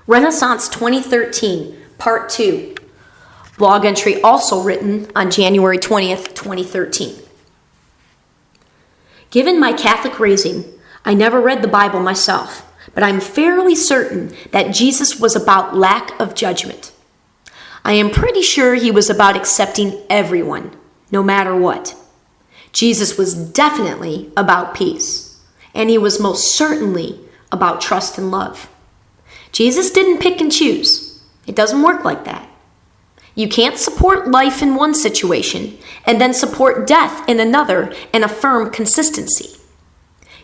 Renaissance 2013, Part 2. Log entry also written on January 20th, 2013. Given my Catholic raising, I never read the Bible myself, but I'm fairly certain that Jesus was about lack of judgment. I am pretty sure he was about accepting everyone, no matter what. Jesus was definitely about peace, and he was most certainly about trust and love. Jesus didn't pick and choose. It doesn't work like that. You can't support life in one situation and then support death in another and affirm consistency.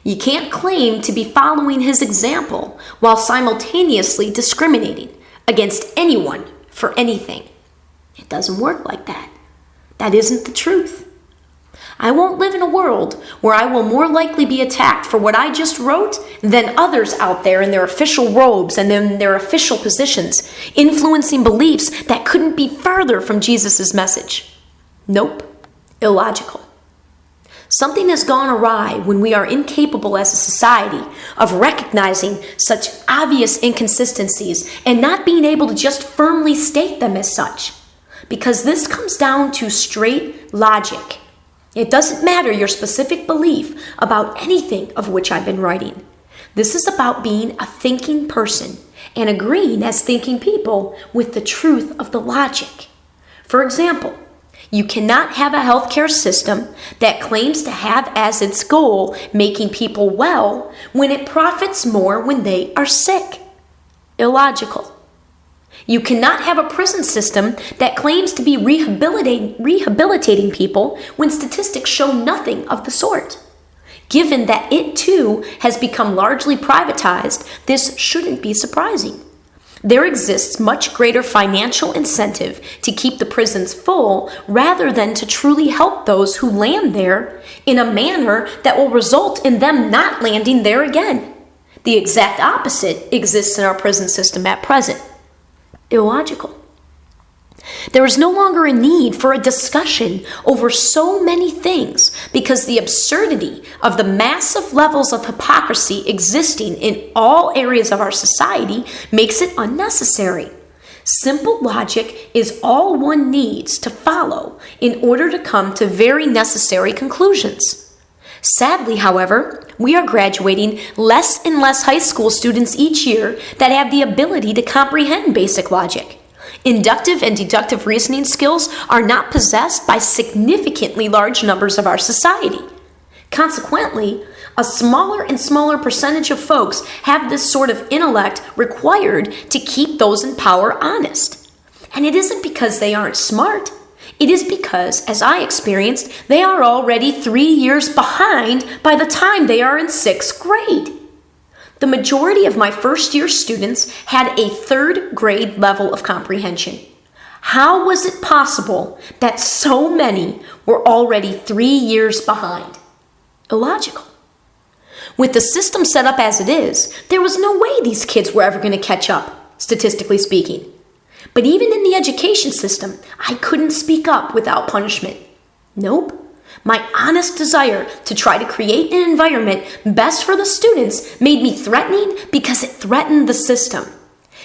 You can't claim to be following his example while simultaneously discriminating against anyone for anything. It doesn't work like that. That isn't the truth. I won't live in a world where I will more likely be attacked for what I just wrote than others out there in their official robes and in their official positions, influencing beliefs that couldn't be further from Jesus' message. Nope, illogical. Something has gone awry when we are incapable as a society of recognizing such obvious inconsistencies and not being able to just firmly state them as such. Because this comes down to straight logic. It doesn't matter your specific belief about anything of which I've been writing. This is about being a thinking person and agreeing as thinking people with the truth of the logic. For example, you cannot have a healthcare system that claims to have as its goal making people well when it profits more when they are sick. Illogical. You cannot have a prison system that claims to be rehabilitating people when statistics show nothing of the sort. Given that it too has become largely privatized, this shouldn't be surprising. There exists much greater financial incentive to keep the prisons full rather than to truly help those who land there in a manner that will result in them not landing there again. The exact opposite exists in our prison system at present. Illogical. There is no longer a need for a discussion over so many things because the absurdity of the massive levels of hypocrisy existing in all areas of our society makes it unnecessary. Simple logic is all one needs to follow in order to come to very necessary conclusions. Sadly, however, we are graduating less and less high school students each year that have the ability to comprehend basic logic. Inductive and deductive reasoning skills are not possessed by significantly large numbers of our society. Consequently, a smaller and smaller percentage of folks have this sort of intellect required to keep those in power honest. And it isn't because they aren't smart. It is because, as I experienced, they are already 3 years behind by the time they are in 6th grade. The majority of my first-year students had a 3rd grade level of comprehension. How was it possible that so many were already 3 years behind? Illogical. With the system set up as it is, there was no way these kids were ever going to catch up, statistically speaking. But even in the education system, I couldn't speak up without punishment. Nope. My honest desire to try to create an environment best for the students made me threatening because it threatened the system.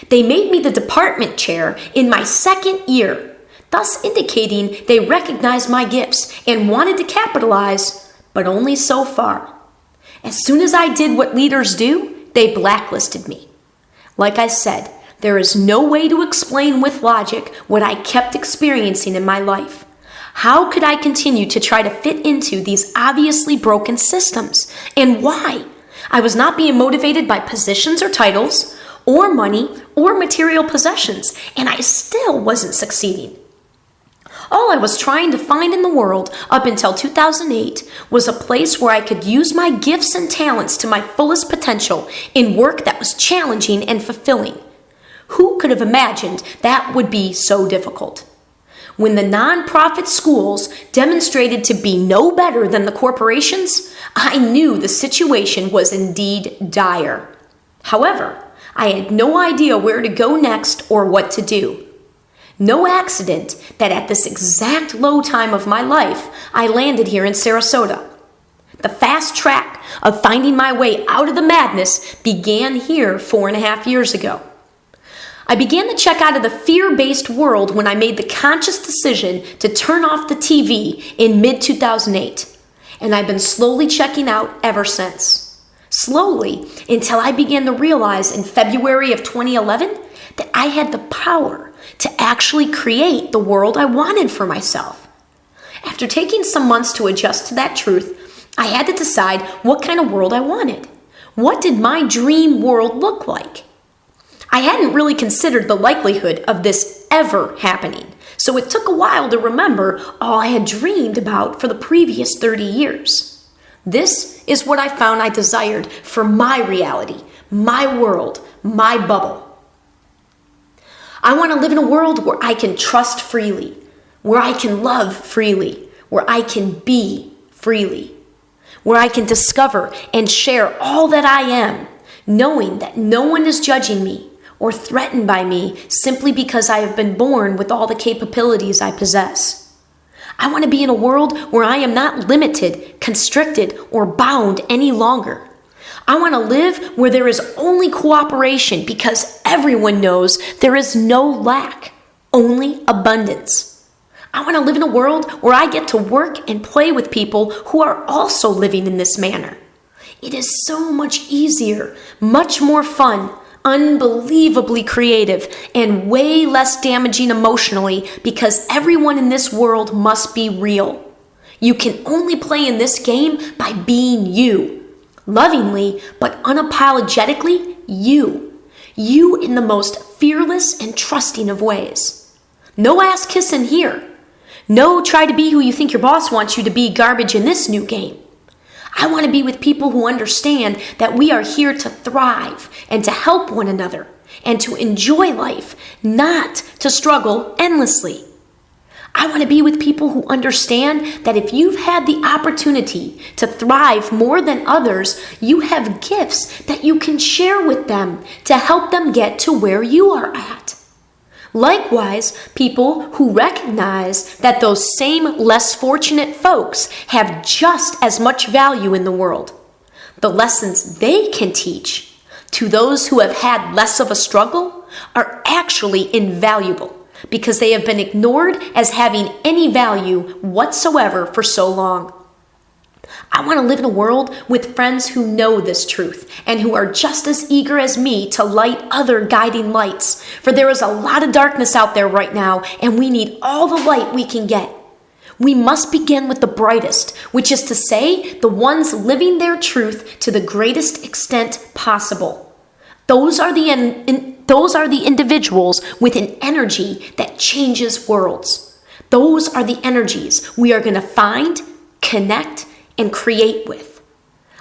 They made me the department chair in my 2nd year, thus indicating they recognized my gifts and wanted to capitalize, but only so far. As soon as I did what leaders do, they blacklisted me. Like I said, there is no way to explain with logic what I kept experiencing in my life. How could I continue to try to fit into these obviously broken systems? And why? I was not being motivated by positions or titles, or money, or material possessions, and I still wasn't succeeding. All I was trying to find in the world up until 2008 was a place where I could use my gifts and talents to my fullest potential in work that was challenging and fulfilling. Who could have imagined that would be so difficult? When the nonprofit schools demonstrated to be no better than the corporations, I knew the situation was indeed dire. However, I had no idea where to go next or what to do. No accident that at this exact low time of my life, I landed here in Sarasota. The fast track of finding my way out of the madness began here 4.5 years ago. I began to check out of the fear-based world when I made the conscious decision to turn off the TV in mid-2008, and I've been slowly checking out ever since. Slowly, until I began to realize in February of 2011 that I had the power to actually create the world I wanted for myself. After taking some months to adjust to that truth, I had to decide what kind of world I wanted. What did my dream world look like? I hadn't really considered the likelihood of this ever happening, so it took a while to remember all I had dreamed about for the previous 30 years. This is what I found I desired for my reality, my world, my bubble. I want to live in a world where I can trust freely, where I can love freely, where I can be freely, where I can discover and share all that I am, knowing that no one is judging me or threatened by me simply because I have been born with all the capabilities I possess. I want to be in a world where I am not limited, constricted, or bound any longer. I want to live where there is only cooperation because everyone knows there is no lack, only abundance. I want to live in a world where I get to work and play with people who are also living in this manner. It is so much easier, much more fun, unbelievably creative, and way less damaging emotionally because everyone in this world must be real. You can only play in this game by being you, lovingly but unapologetically you. You in the most fearless and trusting of ways. No ass kissing here. No try to be who you think your boss wants you to be garbage in this new game. I want to be with people who understand that we are here to thrive and to help one another and to enjoy life, not to struggle endlessly. I want to be with people who understand that if you've had the opportunity to thrive more than others, you have gifts that you can share with them to help them get to where you are at. Likewise, people who recognize that those same less fortunate folks have just as much value in the world. The lessons they can teach to those who have had less of a struggle are actually invaluable because they have been ignored as having any value whatsoever for so long. I want to live in a world with friends who know this truth and who are just as eager as me to light other guiding lights. For there is a lot of darkness out there right now, and we need all the light we can get. We must begin with the brightest, which is to say, the ones living their truth to the greatest extent possible. Those are the individuals with an energy that changes worlds. Those are the energies we are going to find, connect, and create with.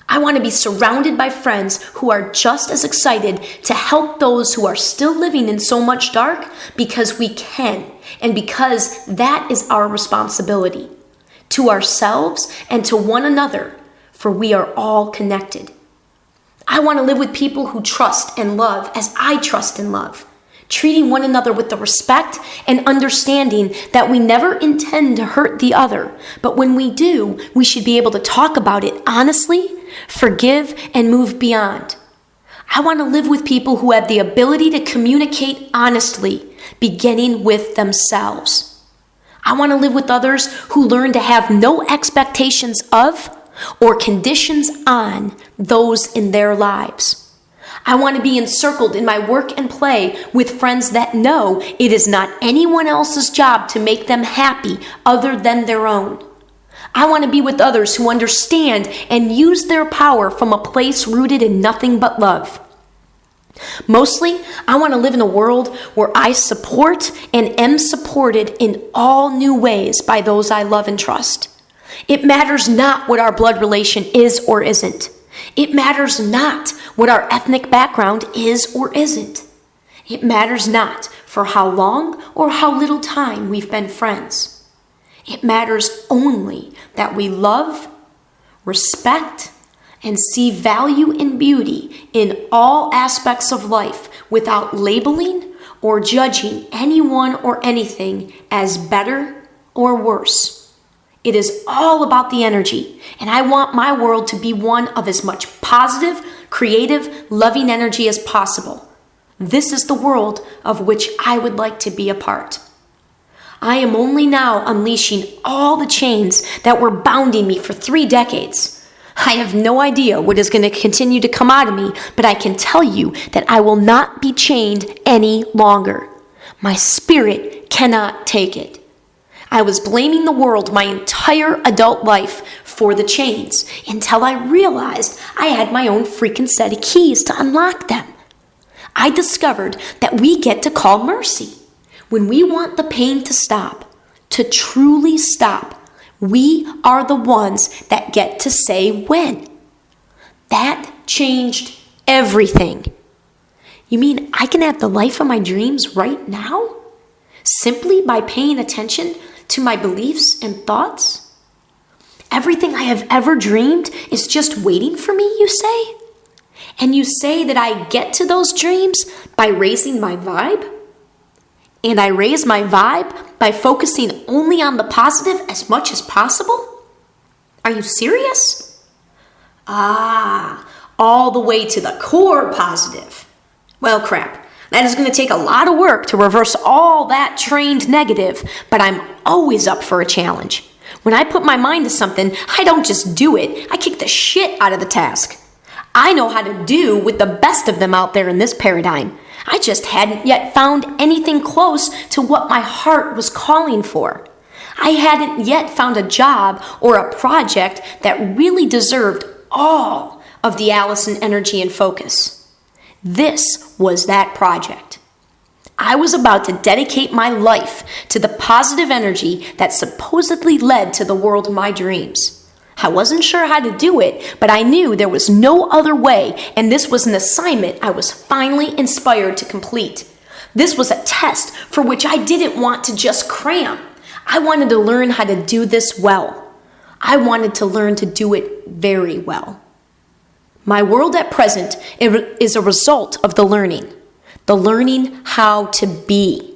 I want to be surrounded by friends who are just as excited to help those who are still living in so much dark because we can and because that is our responsibility to ourselves and to one another, for we are all connected. I want to live with people who trust and love as I trust and love, treating one another with the respect and understanding that we never intend to hurt the other, but when we do, we should be able to talk about it honestly, forgive, and move beyond. I want to live with people who have the ability to communicate honestly, beginning with themselves. I want to live with others who learn to have no expectations of or conditions on those in their lives. I want to be encircled in my work and play with friends that know it is not anyone else's job to make them happy other than their own. I want to be with others who understand and use their power from a place rooted in nothing but love. Mostly, I want to live in a world where I support and am supported in all new ways by those I love and trust. It matters not what our blood relation is or isn't. It matters not what our ethnic background is or isn't. It matters not for how long or how little time we've been friends. It matters only that we love, respect, and see value and beauty in all aspects of life without labeling or judging anyone or anything as better or worse. It is all about the energy, and I want my world to be one of as much positive, creative, loving energy as possible. This is the world of which I would like to be a part. I am only now unleashing all the chains that were bounding me for 3 decades. I have no idea what is going to continue to come out of me, but I can tell you that I will not be chained any longer. My spirit cannot take it. I was blaming the world my entire adult life for the chains until I realized I had my own freaking set of keys to unlock them. I discovered that we get to call mercy. When we want the pain to stop, to truly stop, we are the ones that get to say when. That changed everything. You mean I can have the life of my dreams right now? Simply by paying attention to my beliefs and thoughts? Everything I have ever dreamed is just waiting for me, you say? And you say that I get to those dreams by raising my vibe? And I raise my vibe by focusing only on the positive as much as possible? Are you serious? All the way to the core positive. Well, crap. That is going to take a lot of work to reverse all that trained negative, but I'm always up for a challenge. When I put my mind to something, I don't just do it. I kick the shit out of the task. I know how to do with the best of them out there in this paradigm. I just hadn't yet found anything close to what my heart was calling for. I hadn't yet found a job or a project that really deserved all of the Alyson energy and focus. This was that project. I was about to dedicate my life to the positive energy that supposedly led to the world of my dreams. I wasn't sure how to do it, but I knew there was no other way, and this was an assignment I was finally inspired to complete. This was a test for which I didn't want to just cram. I wanted to learn how to do this well. I wanted to learn to do it very well. My world at present is a result of the learning how to be,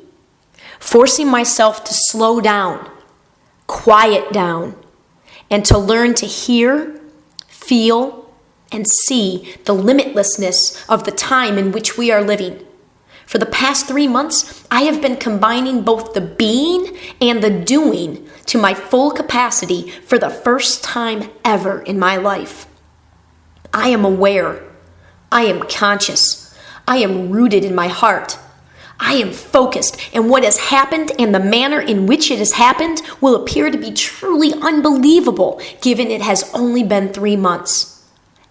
forcing myself to slow down, quiet down, and to learn to hear, feel, and see the limitlessness of the time in which we are living. For the past 3 months, I have been combining both the being and the doing to my full capacity for the first time ever in my life. I am aware. I am conscious. I am rooted in my heart. I am focused, and what has happened and the manner in which it has happened will appear to be truly unbelievable, given it has only been 3 months.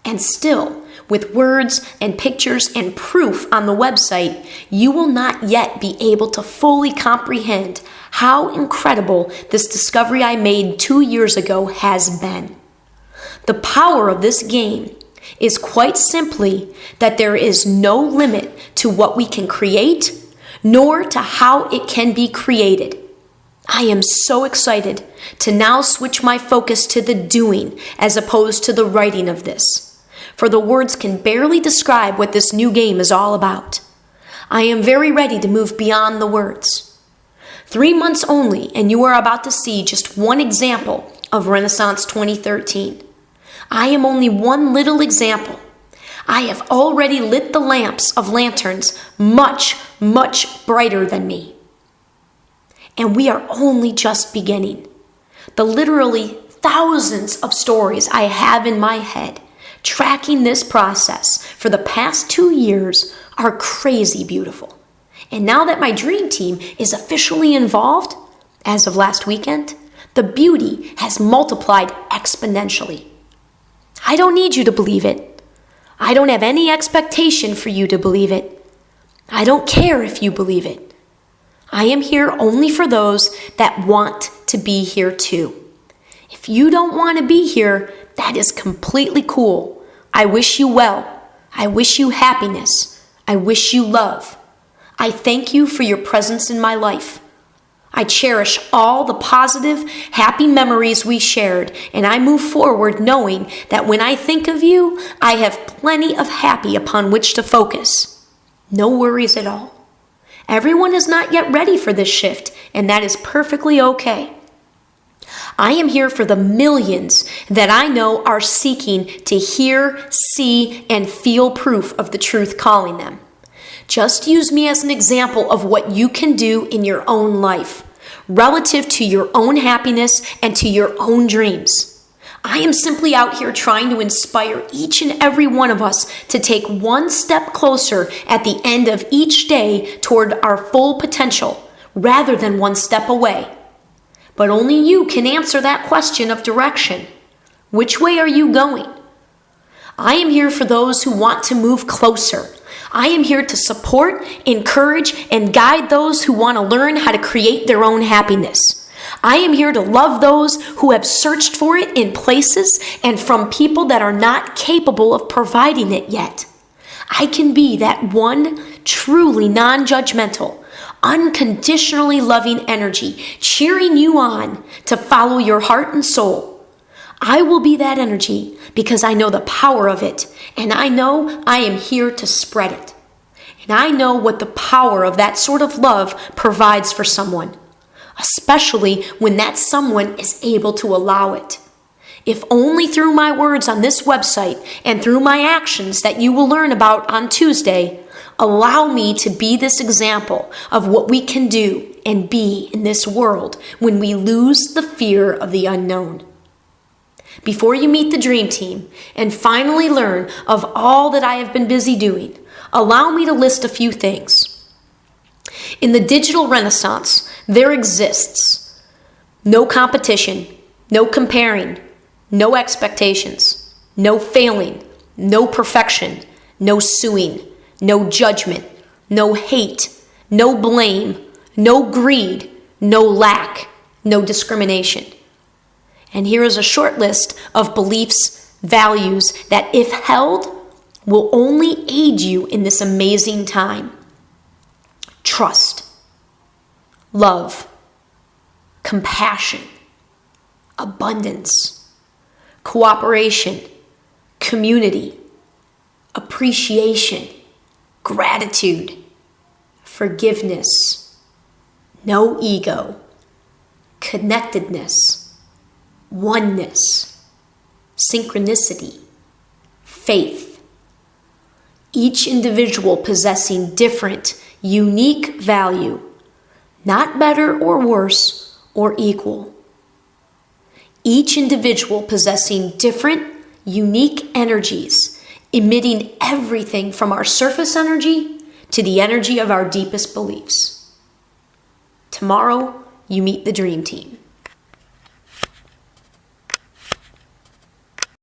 And still, with words and pictures and proof on the website, you will not yet be able to fully comprehend how incredible this discovery I made 2 years ago has been. The power of this game is quite simply that there is no limit to what we can create, nor to how it can be created. I am so excited to now switch my focus to the doing as opposed to the writing of this, for the words can barely describe what this new game is all about. I am very ready to move beyond the words. 3 months only, and you are about to see just one example of Renaissance 2013. I am only one little example. I have already lit the lamps of lanterns much, much brighter than me. And we are only just beginning. The literally thousands of stories I have in my head tracking this process for the past 2 years are crazy beautiful. And now that my dream team is officially involved, as of last weekend, the beauty has multiplied exponentially. I don't need you to believe it. I don't have any expectation for you to believe it. I don't care if you believe it. I am here only for those that want to be here too. If you don't want to be here, that is completely cool. I wish you well. I wish you happiness. I wish you love. I thank you for your presence in my life. I cherish all the positive, happy memories we shared, and I move forward knowing that when I think of you, I have plenty of happy upon which to focus. No worries at all. Everyone is not yet ready for this shift, and that is perfectly okay. I am here for the millions that I know are seeking to hear, see, and feel proof of the truth calling them. Just use me as an example of what you can do in your own life, relative to your own happiness and to your own dreams. I am simply out here trying to inspire each and every one of us to take one step closer at the end of each day toward our full potential, rather than one step away. But only you can answer that question of direction. Which way are you going? I am here for those who want to move closer. I am here to support, encourage, and guide those who want to learn how to create their own happiness. I am here to love those who have searched for it in places and from people that are not capable of providing it yet. I can be that one truly non-judgmental, unconditionally loving energy, cheering you on to follow your heart and soul. I will be that energy because I know the power of it, and I know I am here to spread it. And I know what the power of that sort of love provides for someone, especially when that someone is able to allow it. If only through my words on this website and through my actions that you will learn about on Tuesday, allow me to be this example of what we can do and be in this world when we lose the fear of the unknown. Before you meet the dream team and finally learn of all that I have been busy doing, allow me to list a few things. In the digital renaissance, there exists no competition, no comparing, no expectations, no failing, no perfection, no suing, no judgment, no hate, no blame, no greed, no lack, no discrimination. And here is a short list of beliefs, values that, if held, will only aid you in this amazing time. Trust, love, compassion, abundance, cooperation, community, appreciation, gratitude, forgiveness, no ego, connectedness, oneness, synchronicity, faith. Each individual possessing different, unique value, not better or worse or equal. Each individual possessing different, unique energies, emitting everything from our surface energy to the energy of our deepest beliefs. Tomorrow, you meet the dream team.